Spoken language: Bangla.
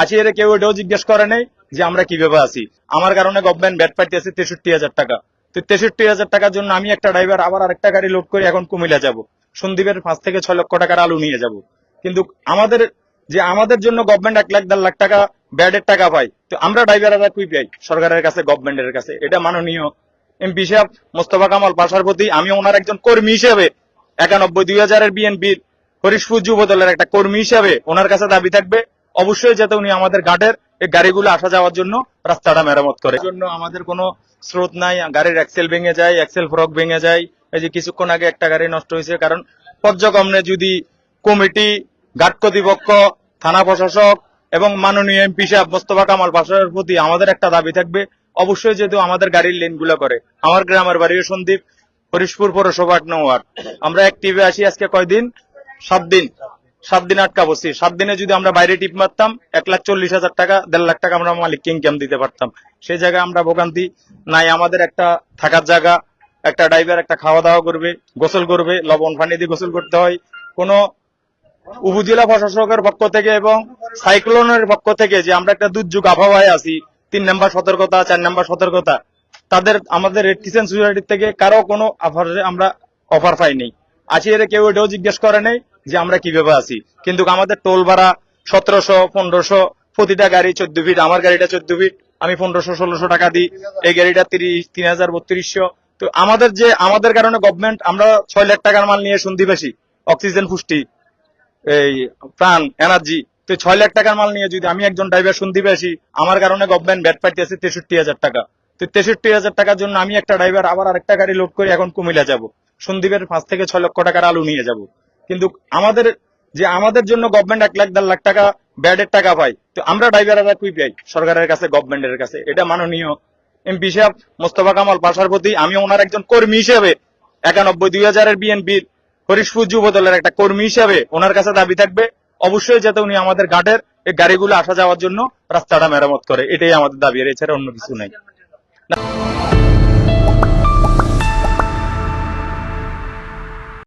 আছি এর কেউ এটাও জিজ্ঞেস করে নাই যে আমরা কিভাবে আছি। আমার কারণে গভর্নমেন্ট ব্যাট পাইতেছে 63,000 টাকা। তো 63,000 টাকার জন্য আমি একটা ড্রাইভার আবার আরেকটা গাড়ি লোড করে এখন কুমিল্লা যাব, সন্দীপের 5 থেকে 6 লক্ষ টাকার আলু নিয়ে যাব। কিন্তু আমাদের জন্য গভর্নমেন্ট 1 লাখ 1.5 লাখ টাকা ব্যাডের টাকা পায়, তো আমরা ড্রাইভাররা কই পাই? সরকারের কাছে, গভর্নমেন্টের কাছে। এটা মাননীয় এমপি সাহেব মোস্তফা কামাল পাশার প্রতি আমি ওনার একজন কর্মী হিসেবে 91-2000 বিএনপির হরিশপুর যুব দলের একটা কর্মী হিসেবে ওনার কাছে দাবি থাকবে অবশ্যই যাতে উনি আমাদের ঘাটের এই গাড়িগুলো আসা যাওয়ার জন্য রাস্তাটা মেরামত করে। এই জন্য আমাদের কোনো স্রোত নাই, গাড়ির এক্সেল ভেঙে যায়, এক্সেল ফ্রক ভেঙে যায়। এই যে কিছুক্ষণ আগে একটা গাড়ি নষ্ট হয়েছে, কারণ পর্যায়ক্রমে যদি কমিটি, ঘাট কর্তৃপক্ষ, থানা প্রশাসক এবং মাননীয় এমপি সাহেব মোস্তফা কামাল পাশার প্রতি আমাদের একটা দাবি থাকবে অবশ্যই যেহেতু আমাদের গাড়ির লেনগুলো করে। আমার গ্রামের বাড়িও সন্দীপ, হরিশপুর পৌরসভা 8 নং ওয়ার্ড। আমরা অ্যাক্টিভে আসি আজকে কয়দিন? 7 দিন। 7 দিন আটকা বসছি। 7 দিনে যদি আমরা বাইরে টিপ মারতাম 1,40,000 টাকা, 1.5 লাখ টাকা আমরা মালিককে ইনকাম দিতে পারতাম। সেই জায়গায় আমরা ভোগান্তি নাই। আমাদের একটা থাকার জায়গা, একটা ড্রাইভার একটা খাওয়া দাওয়া করবে, গোসল করবে, লবণ পানি দিয়ে গোসল করতে হয়। কোনো উপজেলা প্রশাসকের পক্ষ থেকে এবং সাইক্লোনের পক্ষ থেকে যে আমরা একটা দুর্যোগ আবহাওয়ায় আছি, 3 নম্বর সতর্কতা, 4 নম্বর সতর্কতা, আমাদের রেড ক্রিসেন্ট সোসাইটির থেকে কারো কোনো আমরা অফার পাইনি। আছি এর কেউ এটাও জিজ্ঞেস করে নাই যে আমরা কিভাবে আছি। কিন্তু আমাদের টোল ভাড়া 1700-1500, প্রতিটা গাড়ি 14 ফিট। আমার গাড়িটা 14 ফিট, আমি 1500-1600 টাকা দিই। এই গাড়িটা 3,000-3200। তো আমাদের কারণে গভর্নমেন্ট, আমরা 6 লাখ টাকার মাল নিয়ে সন্দীপ আসি, অক্সিজেন, পুষ্টি, এই প্রাণ, এনার্জি। তো 6 লাখ টাকার মাল নিয়ে যদি আমি একজন ড্রাইভার সন্দীপে আসি, আমার কারণে গভর্নমেন্ট ব্যাট পাইতেছে 63,000 টাকা। তো 63,000 টাকার জন্য আমি একটা ড্রাইভার আবার আরেকটা গাড়ি লোড করে এখন কুমিল্লা যাব, সন্দীপের 5 থেকে 6 লক্ষ টাকার আলু নিয়ে যাব। কিন্তু আমাদের জন্য গভর্নমেন্ট 1 লাখ 1.5 লাখ টাকা ব্যাডের টাকা পায়, তো আমরা ড্রাইভাররা কই পাই? সরকারের কাছে, গভর্নমেন্টের কাছে। এটা মাননীয় এমপি সাহেব মোস্তফা কামাল পাশার প্রতি আমি ওনার একজন কর্মী হিসেবে 91-2000 বিএনপির হরিশপুর যুব দলের একটা কর্মী হিসেবে ওনার কাছে দাবি থাকবে অবশ্যই যাতে উনি আমাদের ঘাটের এই গাড়িগুলো আসা যাওয়ার জন্য রাস্তাটা মেরামত করে। এটাই আমাদের দাবি, এছাড়া অন্য কিছু নাই।